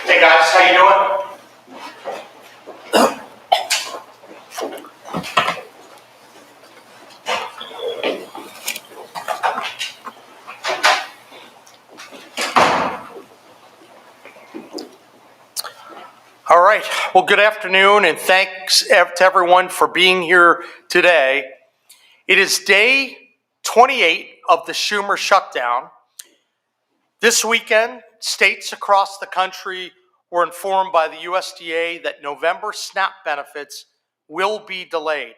Hey guys, how you doing? All right. Well, good afternoon, and thanks to everyone for being here today. It is day 28 of the Schumer shutdown. This weekend, states across the country were informed by the USDA that November SNAP benefits will be delayed.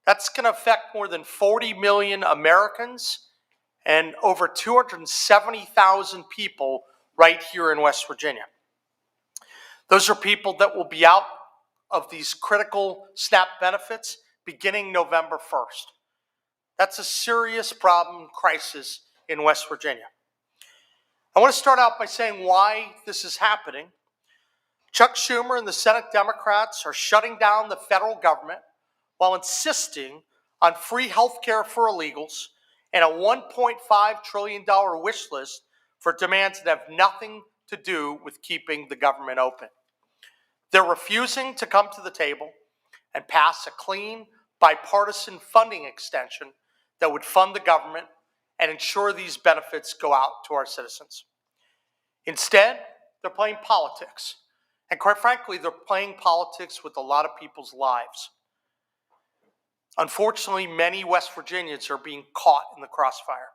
That's going to affect more than 40 million Americans and over 270,000 people right here in West Virginia. Those are people that will be out of these critical SNAP benefits beginning November 1st. That's a serious problem, crisis in West Virginia. I want to start out by saying why this is happening. Chuck Schumer and the Senate Democrats are shutting down the federal government while insisting on free health care for illegals and a $1.5 trillion wish list for demands that have nothing to do with keeping the government open. They're refusing to come to the table and pass a clean, bipartisan funding extension that would fund the government and ensure these benefits go out to our citizens. Instead, they're playing politics. And quite frankly, they're playing politics with a lot of people's lives. Unfortunately, many West Virginians are being caught in the crossfire.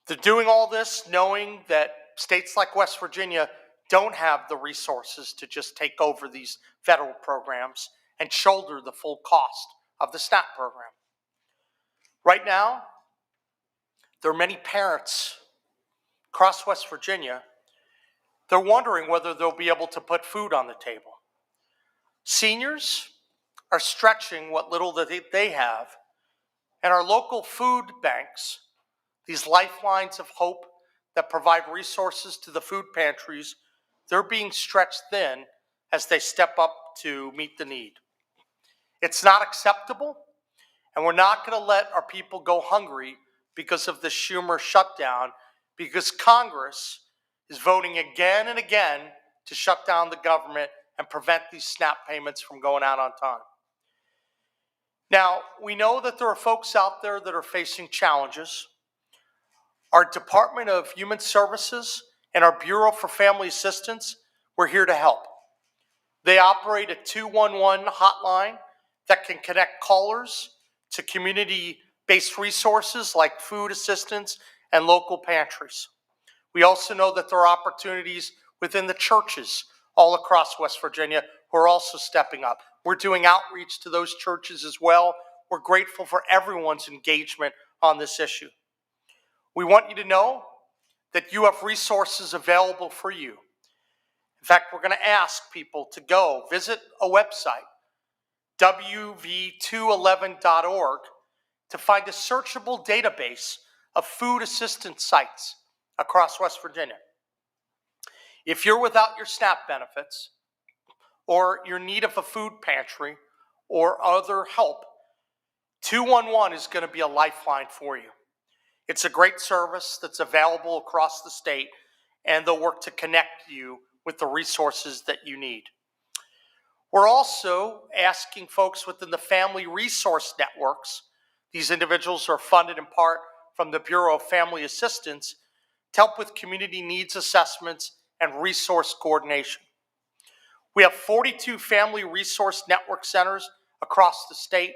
They're doing all this knowing that states like West Virginia don't have the resources to just take over these federal programs and shoulder the full cost of the SNAP program. Right now, there are many parents across West Virginia. They're wondering whether they'll be able to put food on the table. Seniors are stretching what little that they have, and our local food banks, these lifelines of hope that provide resources to the food pantries, they're being stretched thin as they step up to meet the need. It's not acceptable, and we're not going to let our people go hungry because of the Schumer shutdown, because Congress is voting again and again to shut down the government and prevent these SNAP payments from going out on time. Now, we know that there are folks out there that are facing challenges. Our Department of Human Services and our Bureau for Family Assistance, we're here to help. They operate a 211 hotline that can connect callers to community-based resources like food assistance and local pantries. We also know that there are opportunities within the churches all across West Virginia who are also stepping up. We're doing outreach to those churches as well. We're grateful for everyone's engagement on this issue. We want you to know that you have resources available for you. In fact, we're going to ask people to go visit a website, wv211.org, to find a searchable database of food assistance sites across West Virginia. If you're without your SNAP benefits, or you're in need of a food pantry, or other help, 211 is going to be a lifeline for you. It's a great service that's available across the state, and they'll work to connect you with the resources that you need. We're also asking folks within the family resource networks, these individuals are funded in part from the Bureau of Family Assistance, to help with community needs assessments and resource coordination. We have 42 family resource network centers across the state,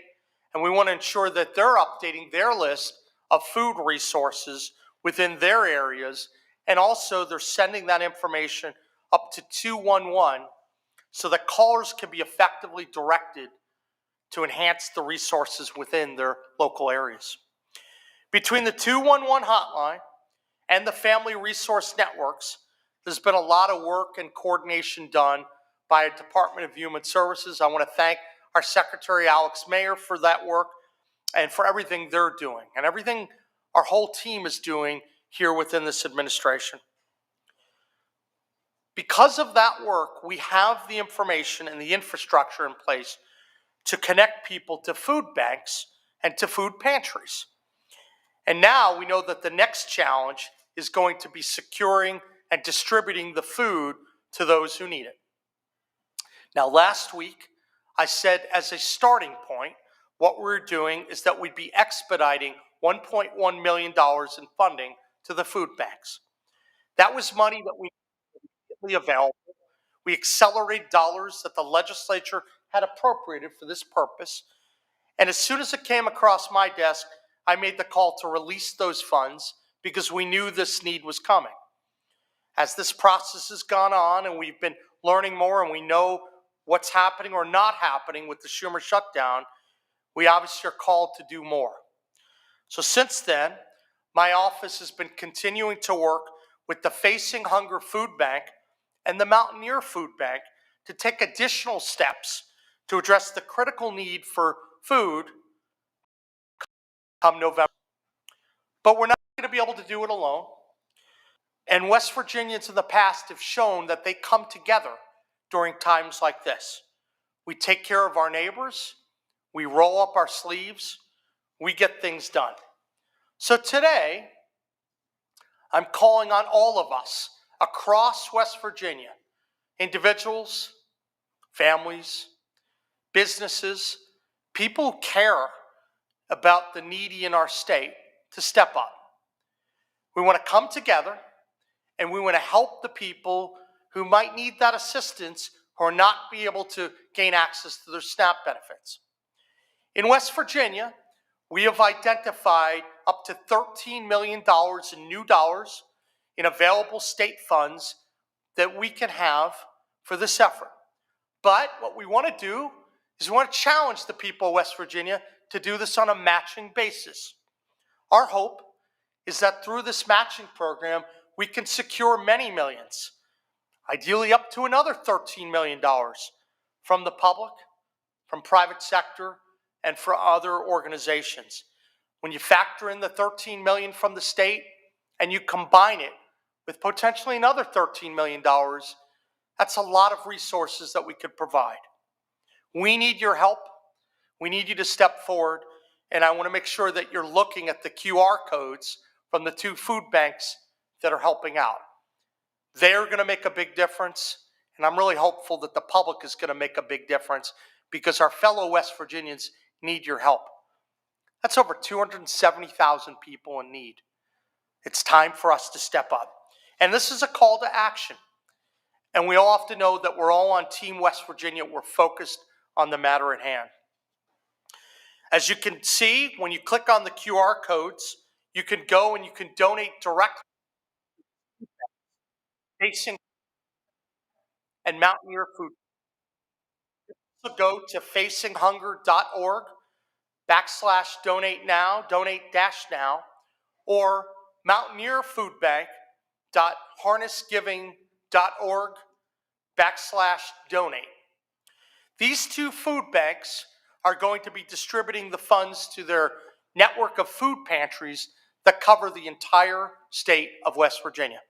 and we want to ensure that they're updating their list of food resources within their areas, and also they're sending that information up to 211 so that callers can be effectively directed to enhance the resources within their local areas. Between the 211 hotline and the family resource networks, there's been a lot of work and coordination done by the Department of Human Services. I want to thank our Secretary, Alex Mayer, for that work and for everything they're doing and everything our whole team is doing here within this administration. Because of that work, we have the information and the infrastructure in place to connect people to food banks and to food pantries. And now we know that the next challenge is going to be securing and distributing the food to those who need it. Now, last week, I said as a starting point, what we're doing is that we'd be expediting $1.1 million in funding to the food banks. That was money that we immediately available. We accelerated dollars that the legislature had appropriated for this purpose. And as soon as it came across my desk, I made the call to release those funds because we knew this need was coming. As this process has gone on and we've been learning more and we know what's happening or not happening with the Schumer shutdown, we obviously are called to do more. So since then, my office has been continuing to work with the Facing Hunger Food Bank and the Mountaineer Food Bank to take additional steps to address the critical need for food come November. But we're not going to be able to do it alone. And West Virginians in the past have shown that they come together during times like this. We take care of our neighbors, we roll up our sleeves, we get things done. So today, I'm calling on all of us across West Virginia, individuals, families, businesses, people who care about the needy in our state to step up. We want to come together and we want to help the people who might need that assistance or not be able to gain access to their SNAP benefits. In West Virginia, we have identified up to $13 million in new dollars in available state funds that we can have for this effort. But what we want to do is we want to challenge the people of West Virginia to do this on a matching basis. Our hope is that through this matching program, we can secure many millions, ideally up to another $13 million from the public, from private sector, and from other organizations. When you factor in the $13 million from the state and you combine it with potentially another $13 million, that's a lot of resources that we could provide. We need your help. We need you to step forward, and I want to make sure that you're looking at the QR codes from the 2 food banks that are helping out. They're going to make a big difference, and I'm really hopeful that the public is going to make a big difference because our fellow West Virginians need your help. That's over 270,000 people in need. It's time for us to step up. And this is a call to action. And we all have to know that we're all on Team West Virginia. We're focused on the matter at hand. As you can see, when you click on the QR codes, you can go and you can donate directly facing and Mountaineer Food. So go to facinghunger.org/donate now, donate-now, or mountaineerfoodbank.harnessgiving.org/donate. These 2 food banks are going to be distributing the funds to their network of food pantries that cover the entire state of West Virginia.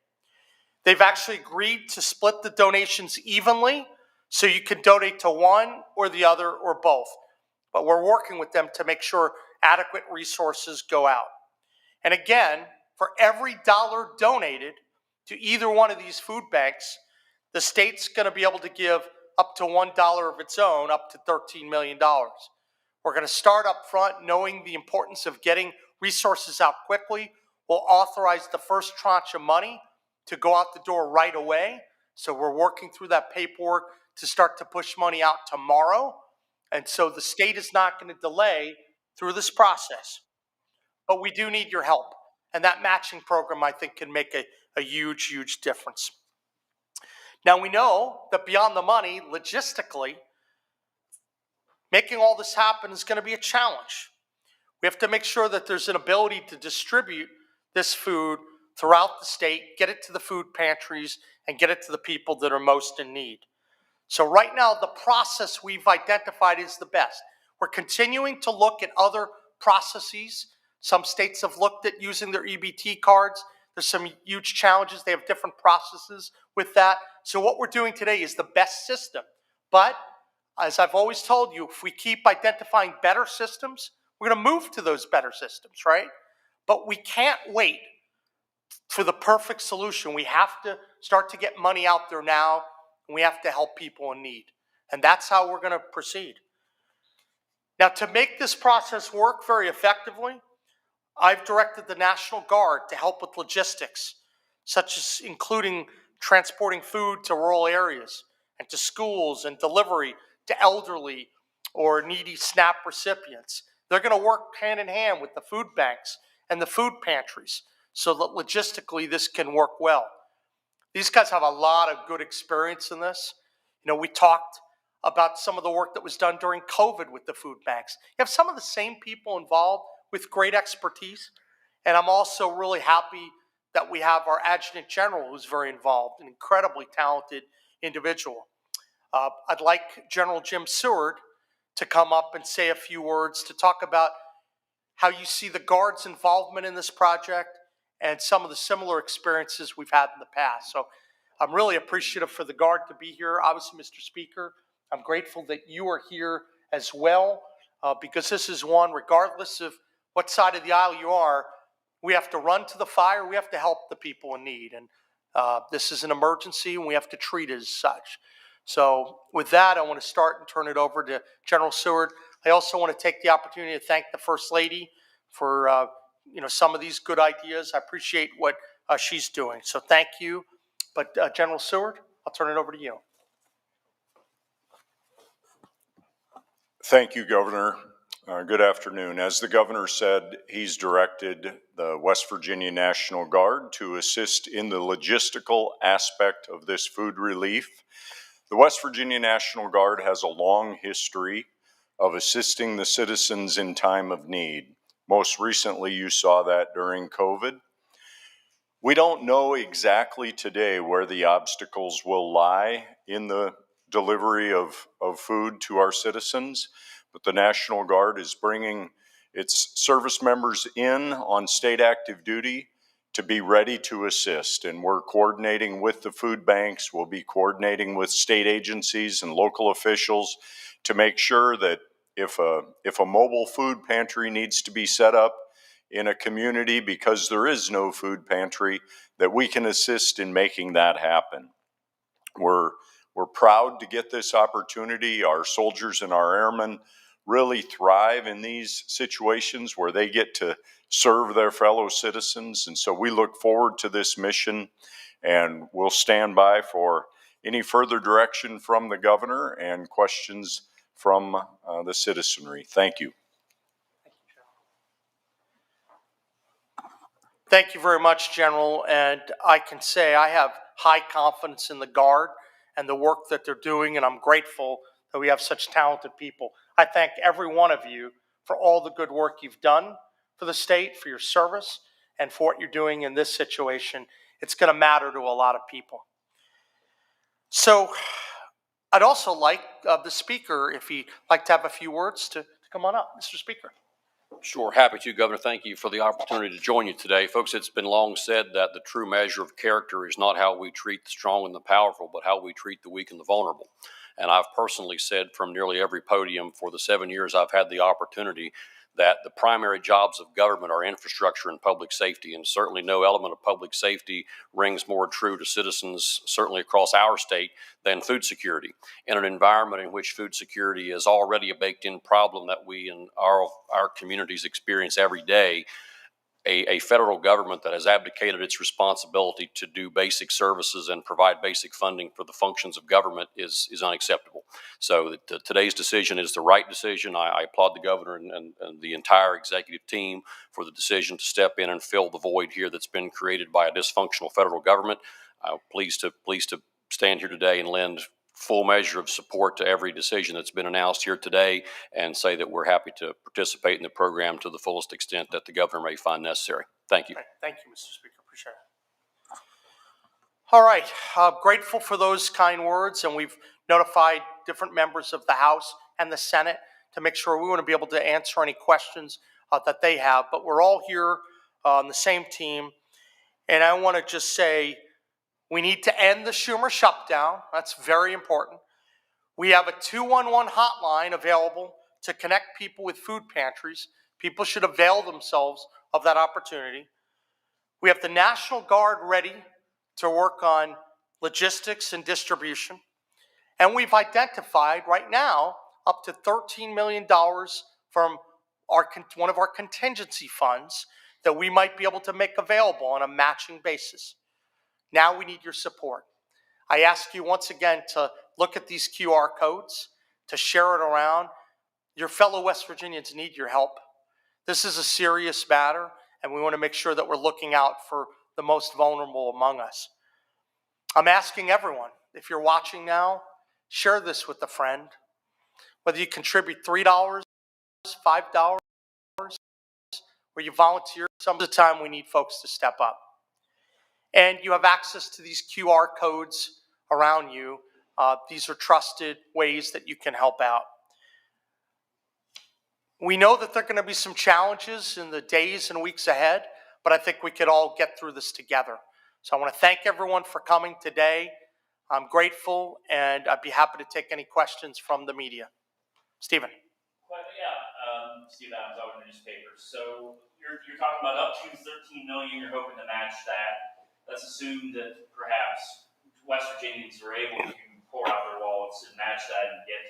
They've actually agreed to split the donations evenly, so you can donate to one or the other or both. But we're working with them to make sure adequate resources go out. And again, for every dollar donated to either one of these food banks, the state's going to be able to give up to $1 of its own, up to $13 million. We're going to start up front knowing the importance of getting resources out quickly. We'll authorize the first tranche of money to go out the door right away. So we're working through that paperwork to start to push money out tomorrow. And so the state is not going to delay through this process. But we do need your help. And that matching program, I think, can make a huge, huge difference. Now, we know that beyond the money, logistically, making all this happen is going to be a challenge. We have to make sure that there's an ability to distribute this food throughout the state, get it to the food pantries, and get it to the people that are most in need. So right now, the process we've identified is the best. We're continuing to look at other processes. Some states have looked at using their EBT cards. There's some huge challenges. They have different processes with that. So what we're doing today is the best system. But as I've always told you, if we keep identifying better systems, we're going to move to those better systems, right? But we can't wait for the perfect solution. We have to start to get money out there now, and we have to help people in need. And that's how we're going to proceed. Now, to make this process work very effectively, I've directed the National Guard to help with logistics, such as including transporting food to rural areas and to schools and delivery to elderly or needy SNAP recipients. They're going to work hand in hand with the food banks and the food pantries so that logistically this can work well. These guys have a lot of good experience in this. You know, we talked about some of the work that was done during COVID with the food banks. You have some of the same people involved with great expertise. And I'm also really happy that we have our Adjutant General who's very involved, an incredibly talented individual. I'd like General Jim Seward to come up and say a few words to talk about how you see the Guard's involvement in this project and some of the similar experiences we've had in the past. So I'm really appreciative for the Guard to be here. Obviously, Mr. Speaker, I'm grateful that you are here as well, because this is one, regardless of what side of the aisle you are, we have to run to the fire. We have to help the people in need. And this is an emergency, and we have to treat it as such. So with that, I want to start and turn it over to General Seward. I also want to take the opportunity to thank the First Lady for some of these good ideas. I appreciate what she's doing. So thank you. But General Seward, I'll turn it over to you. Thank you, Governor. Good afternoon. As the governor said, he's directed the West Virginia National Guard to assist in the logistical aspect of this food relief. The West Virginia National Guard has a long history of assisting the citizens in time of need. Most recently, you saw that during COVID. We don't know exactly today where the obstacles will lie in the delivery of food to our citizens, but the National Guard is bringing its service members in on state active duty to be ready to assist. And we're coordinating with the food banks. We'll be coordinating with state agencies and local officials to make sure that if a mobile food pantry needs to be set up in a community because there is no food pantry, that we can assist in making that happen. We're proud to get this opportunity. Our soldiers and our airmen really thrive in these situations where they get to serve their fellow citizens. And so we look forward to this mission, and we'll stand by for any further direction from the governor and questions from the citizenry. Thank you. Thank you very much, General. And I can say I have high confidence in the Guard and the work that they're doing, and I'm grateful that we have such talented people. I thank every one of you for all the good work you've done for the state, for your service, and for what you're doing in this situation. It's going to matter to a lot of people. So I'd also like the Speaker, if he'd like to have a few words, to come on up. Mr. Speaker. Sure, happy to, Governor. Thank you for the opportunity to join you today. Folks, it's been long said that the true measure of character is not how we treat the strong and the powerful, but how we treat the weak and the vulnerable. And I've personally said from nearly every podium for the 7 years I've had the opportunity that the primary jobs of government are infrastructure and public safety, and certainly no element of public safety rings more true to citizens, certainly across our state, than food security. In an environment in which food security is already a baked-in problem that we in our communities experience every day, a federal government that has abdicated its responsibility to do basic services and provide basic funding for the functions of government is unacceptable. So today's decision is the right decision. I applaud the governor and the entire executive team for the decision to step in and fill the void here that's been created by a dysfunctional federal government. I'm pleased to stand here today and lend full measure of support to every decision that's been announced here today, and say that we're happy to participate in the program to the fullest extent that the governor may find necessary. Thank you. Thank you, Mr. Speaker. Appreciate it. All right. Grateful for those kind words, and we've notified different members of the House and the Senate to make sure we want to be able to answer any questions that they have. But we're all here on the same team, and I want to just say we need to end the Schumer shutdown. That's very important. We have a 211 hotline available to connect people with food pantries. People should avail themselves of that opportunity. We have the National Guard ready to work on logistics and distribution. And we've identified right now up to $13 million from one of our contingency funds that we might be able to make available on a matching basis. Now we need your support. I ask you once again to look at these QR codes, to share it around. Your fellow West Virginians need your help. This is a serious matter, and we want to make sure that we're looking out for the most vulnerable among us. I'm asking everyone, if you're watching now, share this with a friend. Whether you contribute $3, $5, or you volunteer, some of the time we need folks to step up. And you have access to these QR codes around you. These are trusted ways that you can help out. We know that there are going to be some challenges in the days and weeks ahead, but I think we could all get through this together. So I want to thank everyone for coming today. I'm grateful, and I'd be happy to take any questions from the media. Stephen. Steve Adams, over in the newspapers. So you're talking about up to $13 million. You're hoping to match that. Let's assume that perhaps West Virginians are able to pour out their wallets and match that and get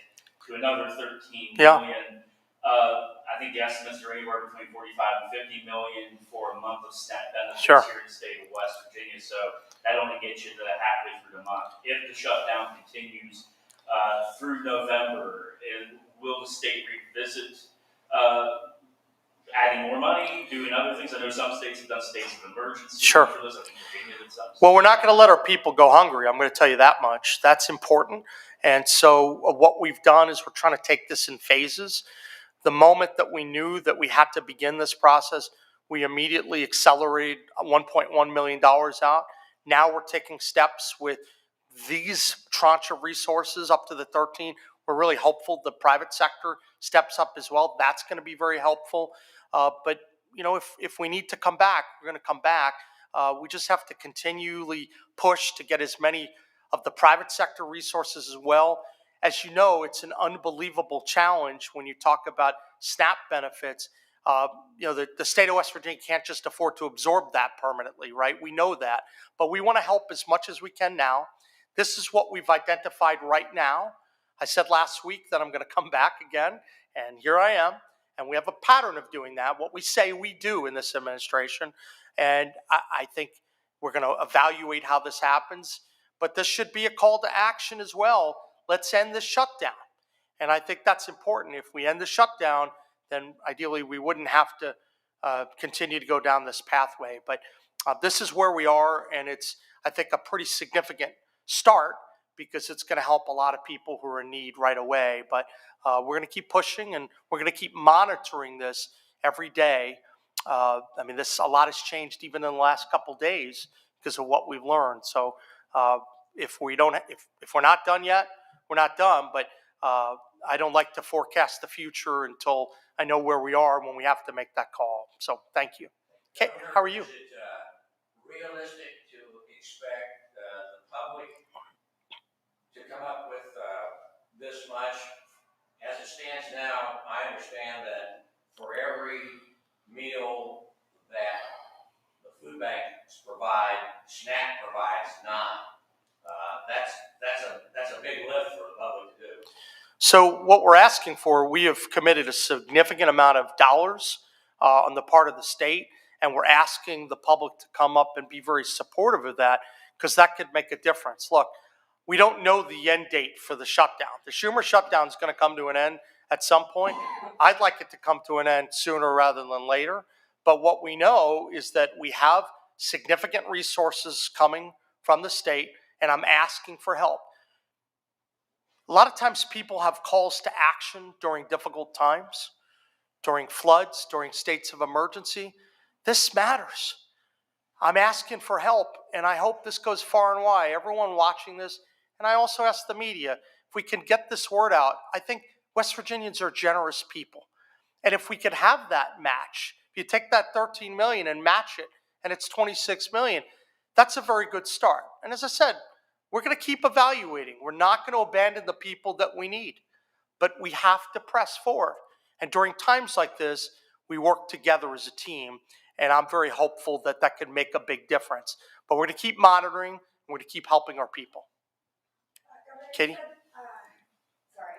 to another $13 million. I think the estimates are anywhere between $45 and $50 million for a month of SNAP benefits here in the state of West Virginia. So that only gets you to halfway through the month. If the shutdown continues through November, will the state revisit Adding more money, doing other things? I know some states have done states of emergency. Sure. For this. I think Virginia did some. Well, we're not going to let our people go hungry. I'm going to tell you that much. That's important. And so what we've done is we're trying to take this in phases. The moment that we knew that we had to begin this process, we immediately accelerated $1.1 million out. Now we're taking steps with these tranche of resources up to the 13. We're really hopeful the private sector steps up as well. That's going to be very helpful. But you know, if we need to come back, we're going to come back. We just have to continually push to get as many of the private sector resources as well. As you know, it's an unbelievable challenge when you talk about SNAP benefits. You know, the state of West Virginia can't just afford to absorb that permanently, right? We know that, but we want to help as much as we can now. This is what we've identified right now. I said last week that I'm going to come back again, and here I am. And we have a pattern of doing that, what we say we do in this administration. And I think we're going to evaluate how this happens. But this should be a call to action as well. Let's end this shutdown. And I think that's important. If we end the shutdown, then ideally we wouldn't have to continue to go down this pathway. But this is where we are, and it's, I think, a pretty significant start because it's going to help a lot of people who are in need right away. But we're going to keep pushing, and we're going to keep monitoring this every day. I mean, a lot has changed even in the last couple of days because of what we've learned. So if we're not done yet, we're not done. But I don't like to forecast the future until I know where we are when we have to make that call. So thank you. Okay, how are you? Is it realistic to expect the public to come up with this much? As it stands now, I understand that for every meal that the food banks provide, SNAP provides none. That's a big lift for the public to do. So what we're asking for, we have committed a significant amount of dollars on the part of the state, and we're asking the public to come up and be very supportive of that because that could make a difference. Look, we don't know the end date for the shutdown. The Schumer shutdown is going to come to an end at some point. I'd like it to come to an end sooner rather than later. But what we know is that we have significant resources coming from the state, and I'm asking for help. A lot of times people have calls to action during difficult times, during floods, during states of emergency. This matters. I'm asking for help, and I hope this goes far and wide. Everyone watching this, and I also ask the media, if we can get this word out. I think West Virginians are generous people. And if we could have that match, if you take that $13 million and match it, and it's $26 million, that's a very good start. And as I said, we're going to keep evaluating. We're not going to abandon the people that we need, but we have to press forward. And during times like this, we work together as a team, and I'm very hopeful that that can make a big difference. But we're going to keep monitoring, and we're going to keep helping our people. Katie? Sorry,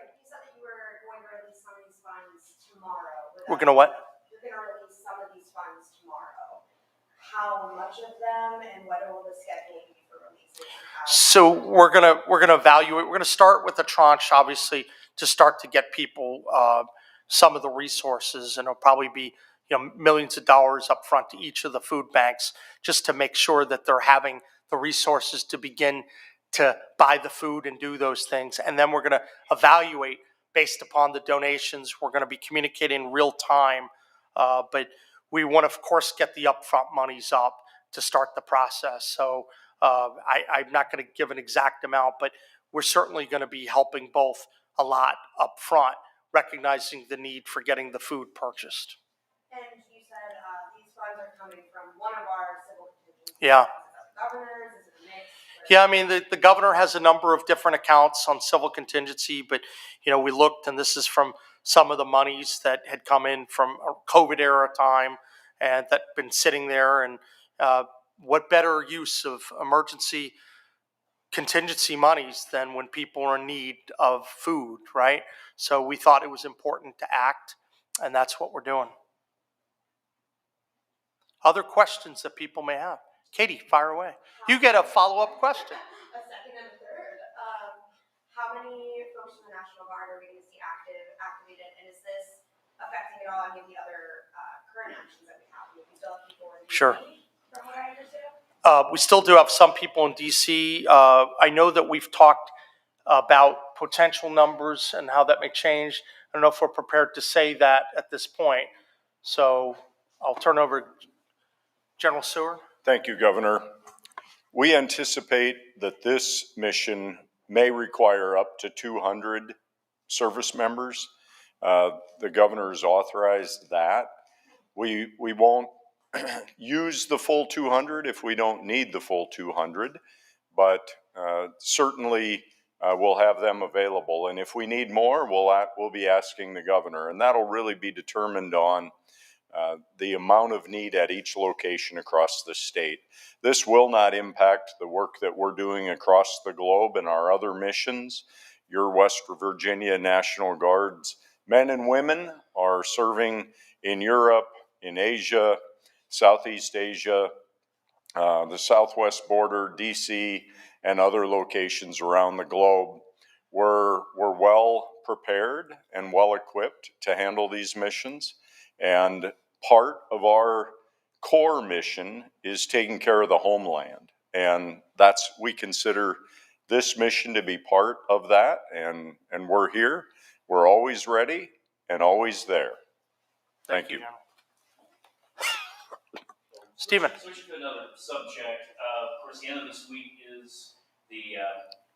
you said that you were going to release some of these funds tomorrow. We're going to what? You're going to release some of these funds tomorrow. How much of them, and what will the scheduling be for releasing? So we're gonna evaluate. We're gonna start with a tranche, obviously, to start to get people some of the resources, and it'll probably be millions of dollars up front to each of the food banks, just to make sure that they're having the resources to begin to buy the food and do those things. And then we're going to evaluate based upon the donations. We're going to be communicating real time, but we want to, of course, get the upfront monies up to start the process. So I'm not going to give an exact amount, but we're certainly going to be helping both a lot up front, recognizing the need for getting the food purchased. And you said these funds are coming from one of our civil contingencies. Yeah. Governors, is it a mix? Yeah, I mean, the governor has a number of different accounts on civil contingency, but, we looked, and this is from some of the monies that had come in from a COVID era time and that been sitting there. And what better use of emergency contingency monies than when people are in need of food, right? So we thought it was important to act, and that's what we're doing. Other questions that people may have? Katie, fire away. You get a follow-up question. A second and a third. How many folks from the National Guard are we going to see activated? And is this affecting at all any of the other current actions that we have? We still have people in DC, Sure. from what I understand. We still do have some people in DC. I know that we've talked about potential numbers and how that may change. I don't know if we're prepared to say that at this point. So I'll turn over to General Sewer. Thank you, Governor. We anticipate that this mission may require up to 200 service members. The governor has authorized that. We won't use the full 200 if we don't need the full 200, but certainly we'll have them available. And if we need more, we'll be asking the governor, and that'll really be determined on the amount of need at each location across the state. This will not impact the work that we're doing across the globe and our other missions. Your West Virginia National Guard's men and women are serving in Europe, in Asia, Southeast Asia, the southwest border, DC, and other locations around the globe. We're well prepared and well equipped to handle these missions. And part of our core mission is taking care of the homeland. And we consider this mission to be part of that. And we're here. We're always ready and always there. Thank you. General. Stephen. Switching to another subject, of course, the end of this week is the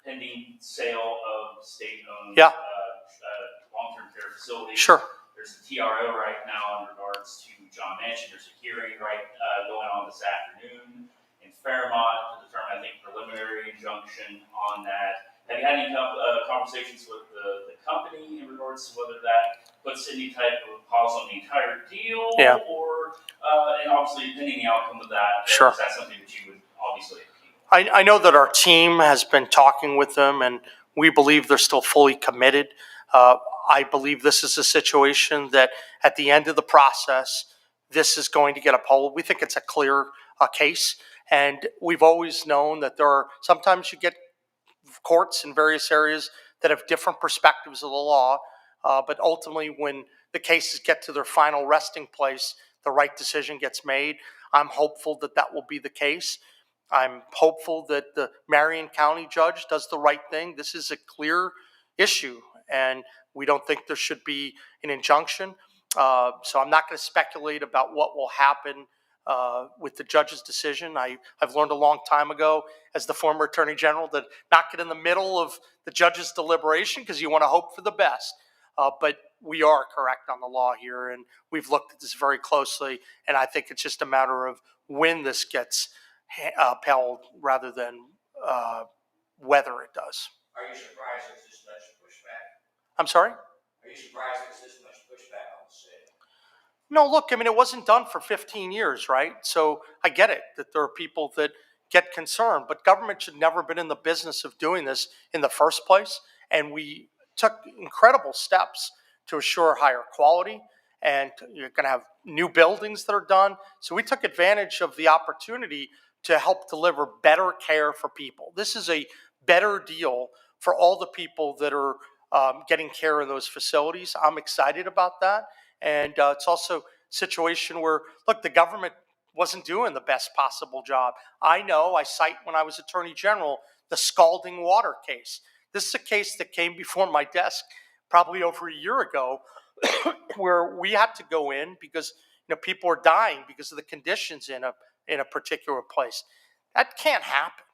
pending sale of state-owned long-term care facilities. Sure. There's a TRO right now in regards to John Manchin. There's a hearing going on this afternoon in Fairmont to determine, I think, preliminary injunction on that. Have you had any conversations with the company in regards to whether that puts any type of pause on the entire deal? Yeah. Or, and obviously, depending on the outcome of that, Sure. is that something that you would obviously appeal? I know that our team has been talking with them, and we believe they're still fully committed. I believe this is a situation that at the end of the process, this is going to get upheld. We think it's a clear case, and we've always known that sometimes you get courts in various areas that have different perspectives of the law, but ultimately when the cases get to their final resting place, the right decision gets made. I'm hopeful that that will be the case. I'm hopeful that the Marion County judge does the right thing. This is a clear issue, and we don't think there should be an injunction. So I'm not going to speculate about what will happen with the judge's decision. I've learned a long time ago as the former Attorney General to not get in the middle of the judge's deliberation because you want to hope for the best. But we are correct on the law here, and we've looked at this very closely, and I think it's just a matter of when this gets upheld rather than whether it does. Are you surprised there's this much pushback? I'm sorry? Are you surprised there's this much pushback on the sale? No, look, I mean, it wasn't done for 15 years, right? So I get it that there are people that get concerned, but government should never have been in the business of doing this in the first place. And we took incredible steps to assure higher quality, and you're going to have new buildings that are done. So we took advantage of the opportunity to help deliver better care for people. This is a better deal for all the people that are getting care in those facilities. I'm excited about that. And it's also a situation where, look, the government wasn't doing the best possible job. I cite when I was Attorney General, the scalding water case. This is a case that came before my desk probably over a year ago where we had to go in because people are dying because of the conditions in a particular place. That can't happen.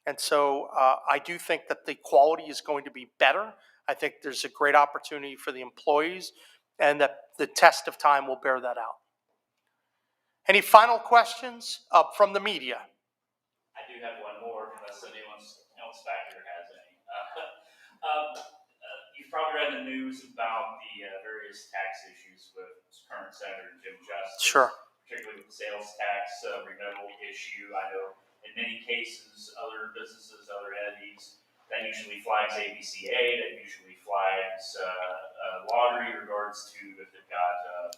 And so I do think that the quality is going to be better. I think there's a great opportunity for the employees, and that the test of time will bear that out. Any final questions from the media? I do have one more, unless anyone else back here has any. You've probably read in the news about the various tax issues with current Senator Jim Justice. Sure. Particularly with the sales tax renewal issue. I know in many cases, other businesses, other entities, that usually flags ABCA, that usually flags lottery in regards to if they've got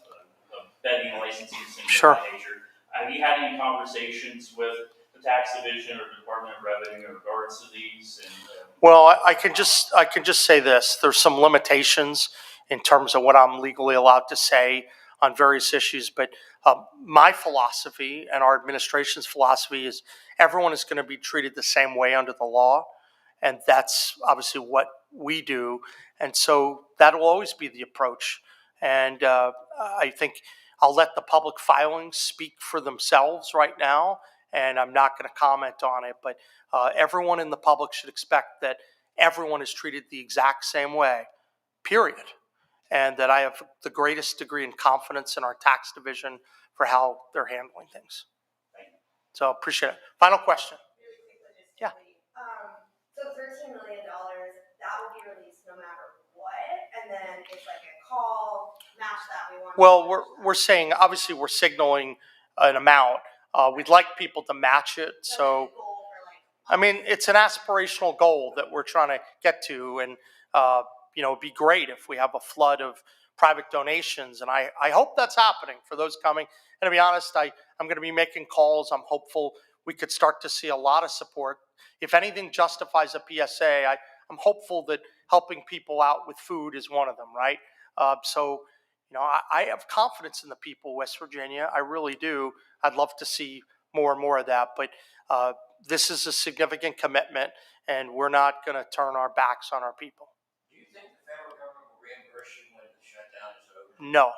betting licenses, things Sure. of that nature. Have you had any conversations with the tax division or Department of Revenue in regards to these? Well, I can just say this: there's some limitations in terms of what I'm legally allowed to say on various issues. But my philosophy and our administration's philosophy is everyone is going to be treated the same way under the law. And that's obviously what we do. And so that will always be the approach. And I think I'll let the public filings speak for themselves right now. And I'm not going to comment on it. But everyone in the public should expect that everyone is treated the exact same way, period. And that I have the greatest degree of confidence in our tax division for how they're handling things. So appreciate it. Final question. Yeah. So $13 million, that will be released no matter what, and then it's like a call, match that we want. Well, we're saying, obviously we're signaling an amount. We'd like people to match it. So, I mean, it's an aspirational goal that we're trying to get to. And, it'd be great if we have a flood of private donations. And I hope that's happening for those coming. And to be honest, I'm going to be making calls. I'm hopeful we could start to see a lot of support. If anything justifies a PSA, I'm hopeful that helping people out with food is one of them, right? So, I have confidence in the people of West Virginia. I really do. I'd love to see more and more of that. But this is a significant commitment, and we're not going to turn our backs on our people. Do you think the federal government will reimburse you when the shutdown is over? No.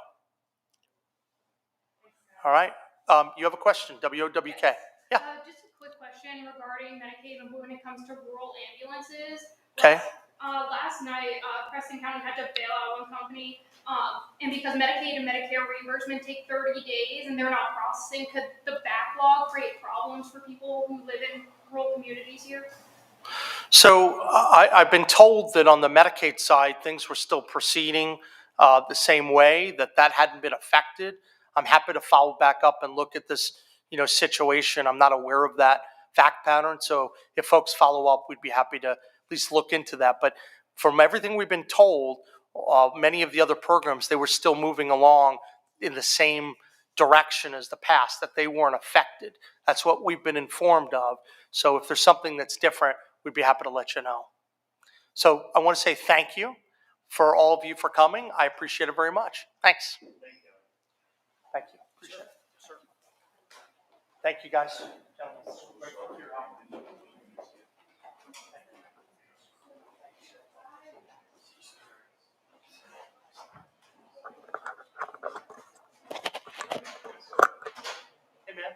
All right. You have a question, WOWK. Yeah. Just a quick question regarding Medicaid and when it comes to rural ambulances. Okay. Last night, Preston County had to bail out one company, and because Medicaid and Medicare reimbursement take 30 days and they're not processing, could the backlog create problems for people who live in rural communities here? So I've been told that on the Medicaid side, things were still proceeding the same way, that hadn't been affected. I'm happy to follow back up and look at this, situation. I'm not aware of that fact pattern. So if folks follow up, we'd be happy to at least look into that. But from everything we've been told, many of the other programs, they were still moving along in the same direction as the past, that they weren't affected. That's what we've been informed of. So if there's something that's different, we'd be happy to let you know. So I want to say thank you for all of you for coming. I appreciate it very much. Thanks. Thank you. Appreciate it. Thank you, guys. Grateful for your help. Hey, man.